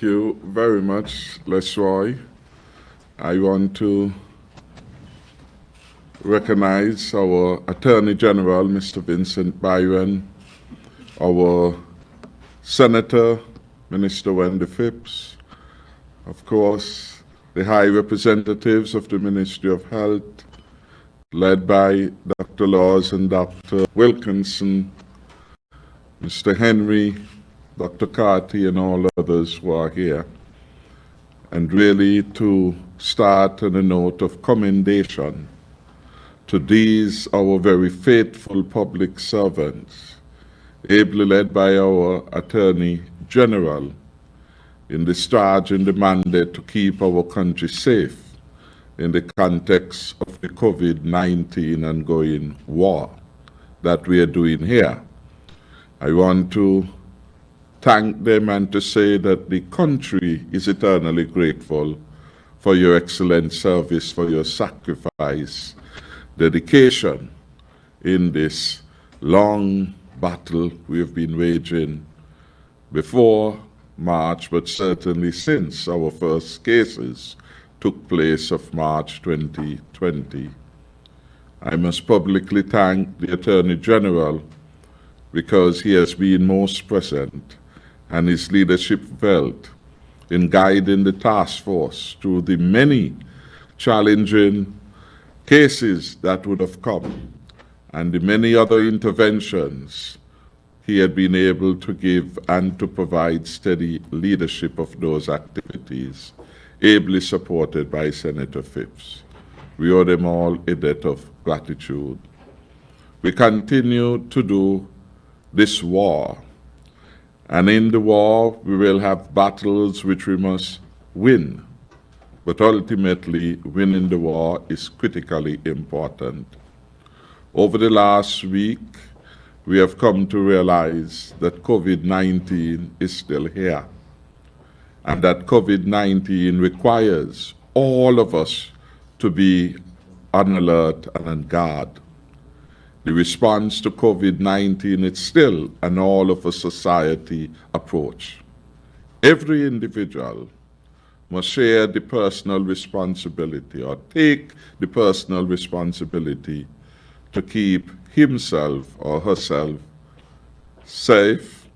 Thank you very much, Lesroy. I want to recognize our Attorney General, Mr. Vincent Byron, our Senator, Minister Wendy Phipps, of course, the High Representatives of the Ministry of Health, led by Dr. Laws and Dr. Wilkinson, Mr. Henry, Dr. Carty, and all others who are here, and really to start on a note of commendation to these, our very faithful public servants, ably led by our Attorney General in discharging the mandate to keep our country safe in the context of the COVID-19 ongoing war that we are doing here. I want to thank them and to say that the country is eternally grateful for your excellent service, for your sacrifice, dedication in this long battle we have been waging before March, but certainly since our first cases took place of March 2020. I must publicly thank the Attorney General because he has been most present and his leadership felt in guiding the task force through the many challenging cases that would have come and the many other interventions he had been able to give and to provide steady leadership of those activities, ably supported by Senator Phipps. We owe them all a debt of gratitude. We continue to do this war, and in the war we will have battles which we must win, but ultimately winning the war is critically important. Over the last week, we have come to realize that COVID-19 is still here, and that COVID-19 requires all of us to be on alert and on guard. The response to COVID-19 is still an all-of-a-society approach. Every individual must share the personal responsibility or take the personal responsibility to keep himself or herself safe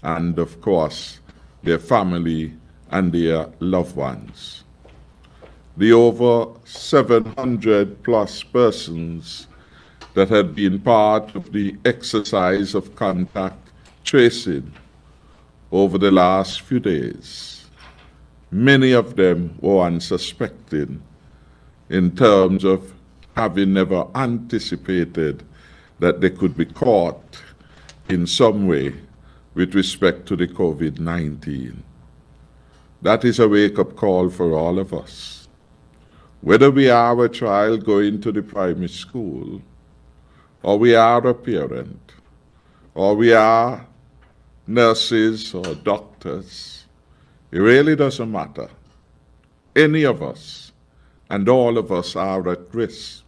and, of course, their family and their loved ones. The over 700 plus persons that had been part of the exercise of contact tracing over the last few days, many of them were unsuspecting in terms of having never anticipated that they could be caught in some way with respect to the COVID-19. That is a wake-up call for all of us. Whether we are a child going to the primary school, or we are a parent, or we are nurses or doctors, it really doesn't matter. Any of us and all of us are at risk.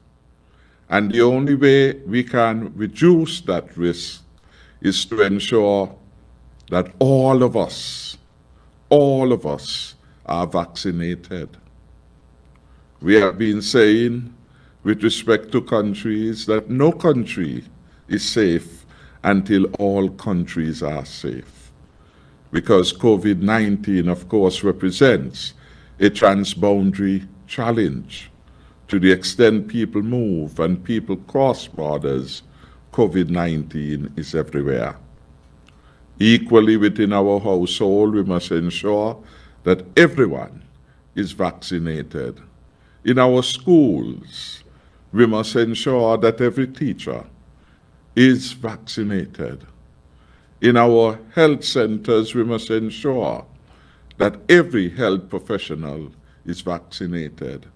And the only way we can reduce that risk is to ensure that all of us are vaccinated. We have been saying with respect to countries that no country is safe until all countries are safe. Because COVID-19, of course, represents a transboundary challenge. To the extent people move and people cross borders, COVID-19 is everywhere. Equally within our household, we must ensure that everyone is vaccinated. In our schools, we must ensure that every teacher is vaccinated. In our health centers, we must ensure that every health professional is vaccinated.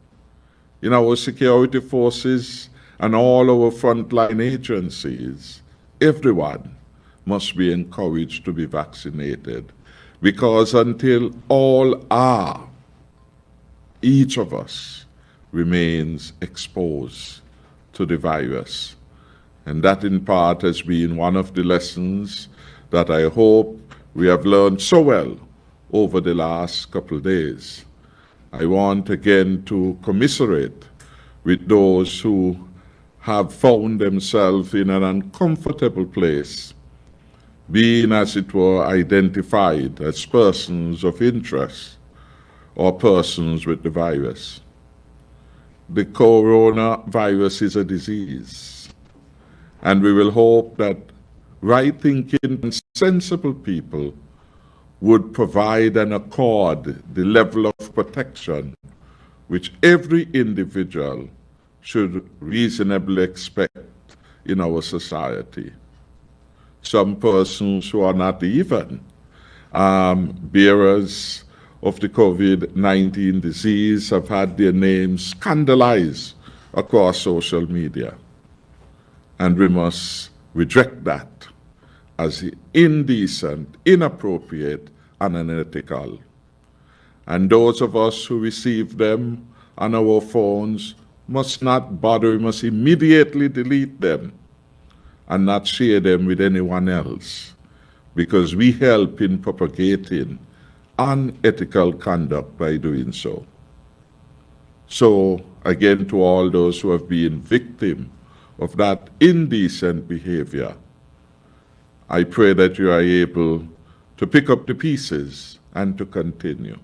In our security forces and all our frontline agencies, everyone must be encouraged to be vaccinated, because until all are, each of us remains exposed to the virus. And that in part has been one of the lessons that I hope we have learned so well over the last couple of days. I want again to commiserate with those who have found themselves in an uncomfortable place, being, as it were, identified as persons of interest or persons with the virus. The coronavirus is a disease, and we will hope that right-thinking and sensible people would provide and accord the level of protection which every individual should reasonably expect in our society. Some persons who are not even bearers of the COVID-19 disease have had their names scandalized across social media. And we must reject that as indecent, inappropriate, and unethical. And those of us who receive them on our phones must not bother, we must immediately delete them and not share them with anyone else, because we help in propagating unethical conduct by doing so. So, again, to all those who have been victim of that indecent behavior, I pray that you are able to pick up the pieces and to continue.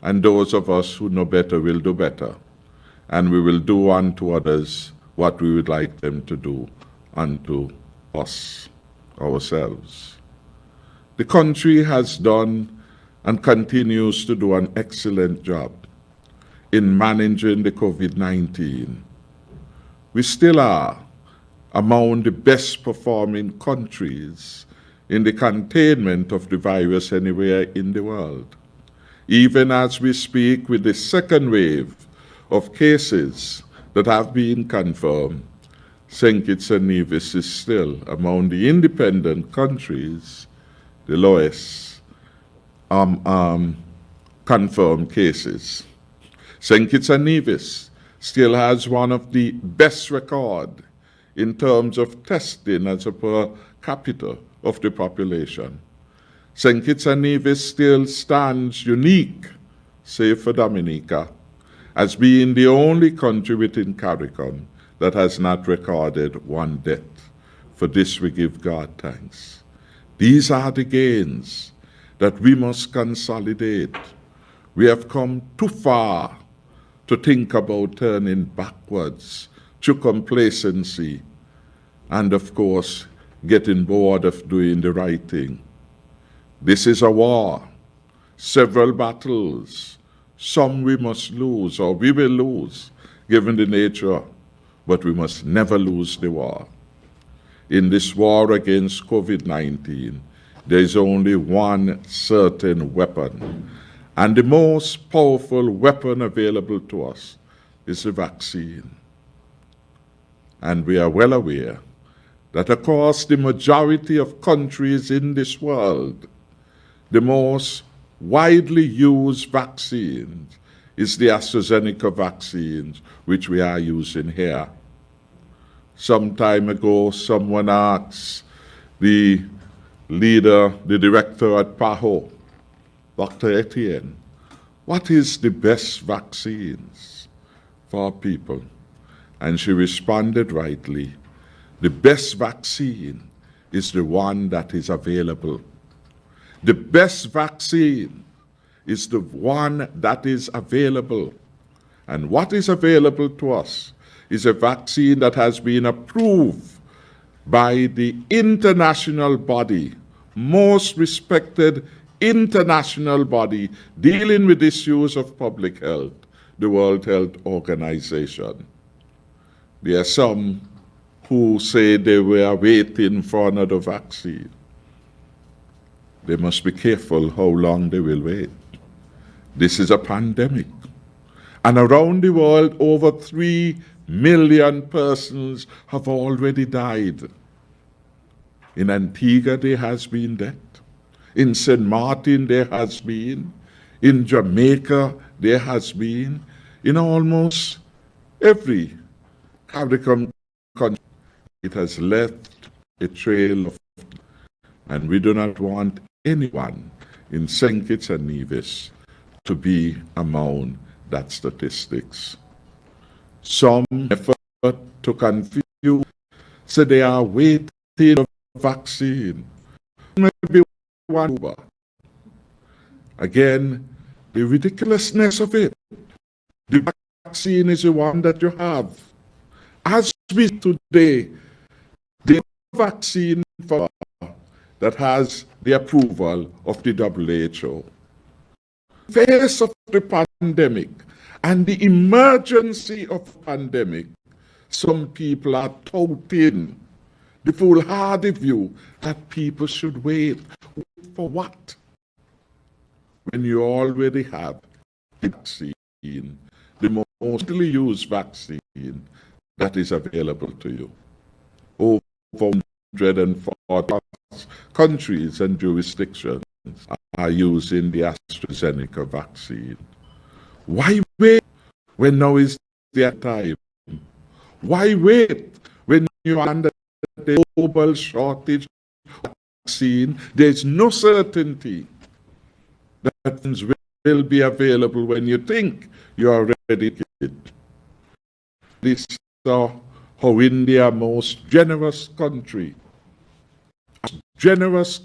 And those of us who know better will do better, and we will do unto others what we would like them to do unto us, ourselves. The country has done and continues to do an excellent job in managing the COVID-19. We still are among the best performing countries in the containment of the virus anywhere in the world. Even as we speak, with the second wave of cases that have been confirmed, St. Kitts and Nevis is still among the independent countries the lowest confirmed cases. St. Kitts and Nevis still has one of the best record in terms of testing as a per capita of the population. St. Kitts and Nevis still stands unique, save for Dominica, as being the only country within CARICOM that has not recorded one death. For this we give God thanks. These are the gains that we must consolidate. We have come too far to think about turning backwards to complacency and, of course, getting bored of doing the right thing. This is a war, several battles. Some we must lose, or we will lose, given the nature, but we must never lose the war. In this war against COVID-19, there is only one certain weapon, and the most powerful weapon available to us is the vaccine. And we are well aware that across the majority of countries in this world, the most widely used vaccine is the AstraZeneca vaccine, which we are using here. Some time ago, someone asked the leader, the director at PAHO, Dr. Etienne, what is the best vaccines for people? And she responded rightly, the best vaccine is the one that is available. The best vaccine is the one that is available. And what is available to us is a vaccine that has been approved by the international body, most respected international body dealing with issues of public health, the World Health Organization. There are some who say they were waiting for another vaccine. They must be careful how long they will wait. This is a pandemic. And around the world, over 3 million persons have already died. In Antigua, there has been death. In St. Martin, there has been. In Jamaica, there has been. In almost every CARICOM country, it has left a trail of, and we do not want anyone in St. Kitts and Nevis to be among that statistics. Some effort to confuse, so they are waiting for vaccine. Maybe one over. Again, the ridiculousness of it. The vaccine is the one that you have. As we today, the vaccine for that has the approval of the WHO. In the face of the pandemic and the emergency of the pandemic, some people are touting the foolhardy view that people should wait. Wait for what? When you already have the vaccine, the mostly used vaccine that is available to you. Over 140 countries and jurisdictions are using the AstraZeneca vaccine. Why wait when now is their time? Why wait when you are under the global shortage of vaccine? There is no certainty that things will be available when you think you are ready to get it. This is how India, most generous country, has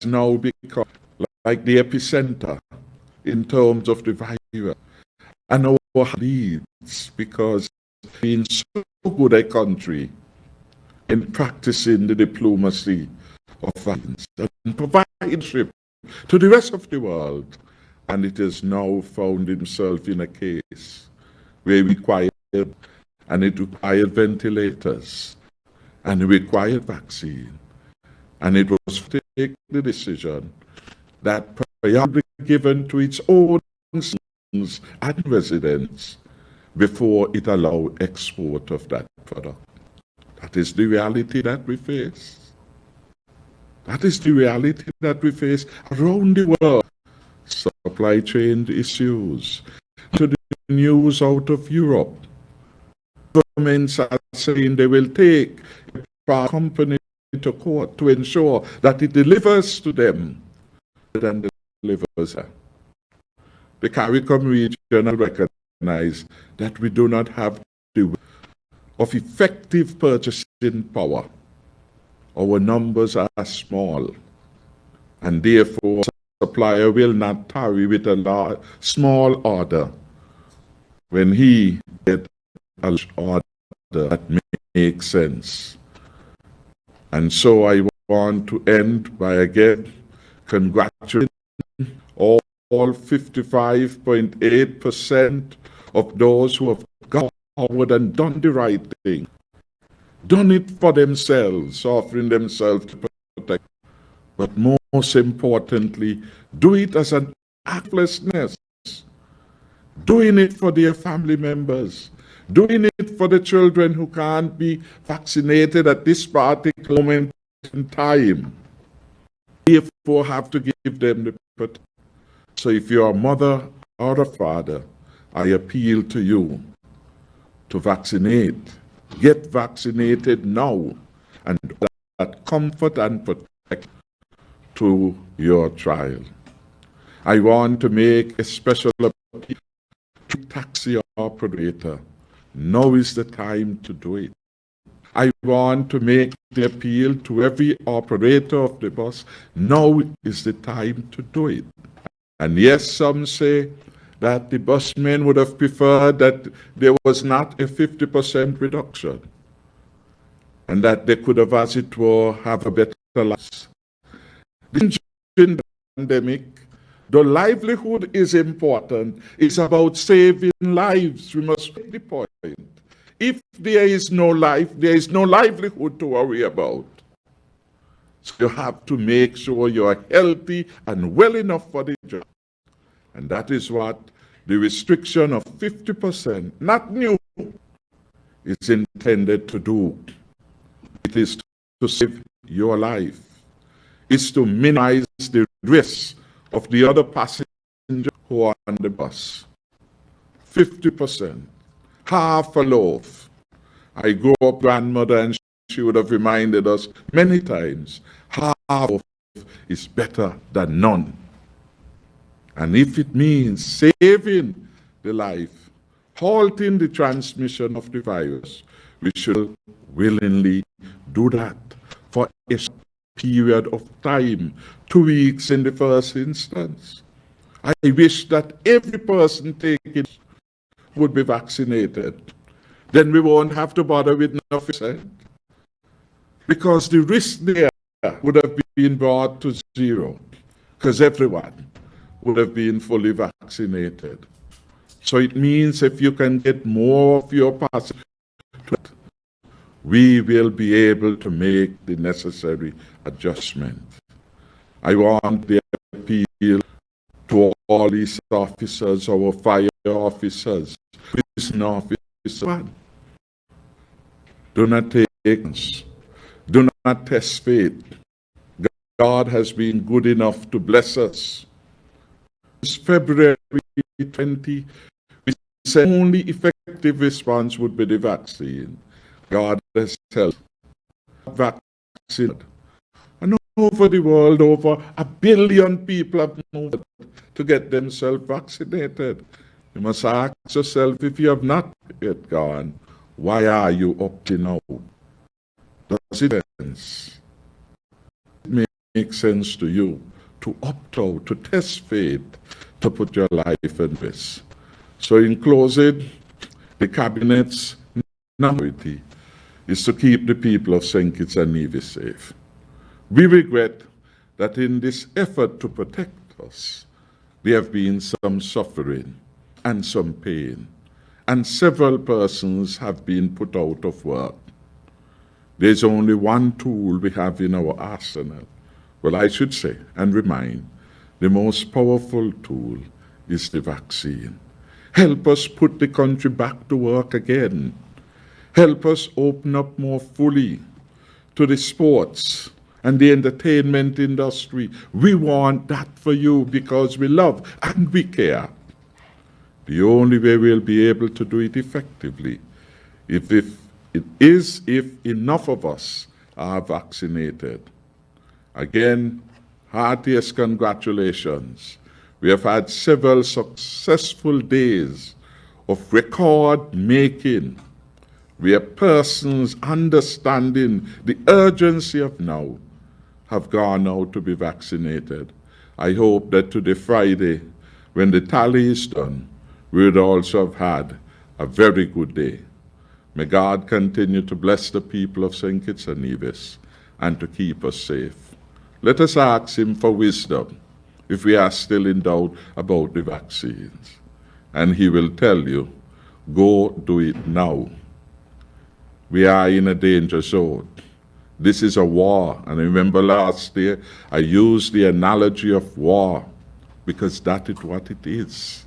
now become like the epicenter in terms of the virus. And our leads, because being so good a country in practicing the diplomacy of violence and providing to the rest of the world. And it has now found himself in a case where it required ventilators and it required vaccine. And it was to take the decision that priority given to its own citizens and residents before it allowed export of that product. That is the reality that we face. That is the reality that we face around the world. Supply chain issues. To the news out of Europe, governments are saying they will take a company to court to ensure that it delivers to them than delivers. The CARICOM region recognize that we do not have the of effective purchasing power. Our numbers are small, and therefore supplier will not tarry with a small order when he gets a large order that makes sense. And so I want to end by again congratulating all 55.8% of those who have gone forward and done the right thing, done it for themselves, offering themselves to protect, but most importantly, do it as an actlessness, doing it for their family members, doing it for the children who can't be vaccinated at this particular moment in time, therefore have to give them the protection. So if you're a mother or a father, I appeal to you to vaccinate. Get vaccinated now, and that comfort and protect to your child. I want to make a special appeal to taxi operator. Now is the time to do it. I want to make the appeal to every operator of the bus. Now is the time to do it. And yes, some say that the busmen would have preferred that there was not a 50% reduction and that they could have, as it were, have a better life. In the pandemic, the livelihood is important. It's about saving lives. We must make the point. If there is no life, there is no livelihood to worry about. So you have to make sure you are healthy and well enough for the job. And that is what the restriction of 50%, not new, is intended to do. It is to save your life. It's to minimize the risk of the other passengers who are on the bus. 50%, half a loaf. I grew up grandmother and she would have reminded us many times, half is better than none. And if it means saving the life, halting the transmission of the virus, we should willingly do that for a period of time, 2 weeks in the first instance. I wish that every person taking would be vaccinated. Then we won't have to bother with nothing, because the risk there would have been brought to zero, because everyone would have been fully vaccinated. So it means if you can get more of your passengers, we will be able to make the necessary adjustment. I want the appeal to all these officers, our fire officers, prison officers. Do not take chance. Do not test faith. God has been good enough to bless us. This February 20, we said only effective response would be the vaccine. God has helped. Vaccine. And over the world, over 1 billion people have moved to get themselves vaccinated. You must ask yourself, if you have not yet gone, why are you opting out? Does it make sense to you to opt out, to test faith, to put your life at risk? So in closing, the Cabinet's priority is to keep the people of St. Kitts and Nevis safe. We regret that in this effort to protect us, there have been some suffering and some pain, and several persons have been put out of work. There's only one tool we have in our arsenal. Well, I should say and remind, the most powerful tool is the vaccine. Help us put the country back to work again. Help us open up more fully to the sports and the entertainment industry. We want that for you because we love and we care. The only way we'll be able to do it effectively if enough of us are vaccinated. Again, heartiest congratulations. We have had several successful days of record making, where persons understanding the urgency of now have gone out to be vaccinated. I hope that today, Friday, when the tally is done, we would also have had a very good day. May God continue to bless the people of St. Kitts and Nevis and to keep us safe. Let us ask Him for wisdom if we are still in doubt about the vaccines. And He will tell you, go do it now. We are in a danger zone. This is a war. And I remember last year, I used the analogy of war because that is what it is.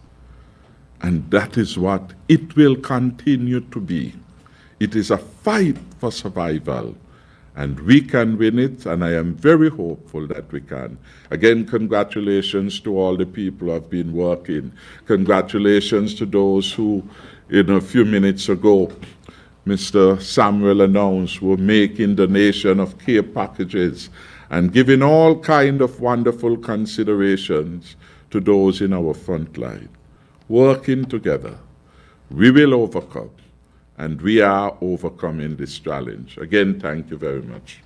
And that is what it will continue to be. It is a fight for survival. And we can win it, and I am very hopeful that we can. Again, congratulations to all the people who have been working. Congratulations to those who, a few minutes ago, Mr. Samuel announced were making donation of care packages and giving all kind of wonderful considerations to those in our front line. Working together, we will overcome. And we are overcoming this challenge. Again, thank you very much.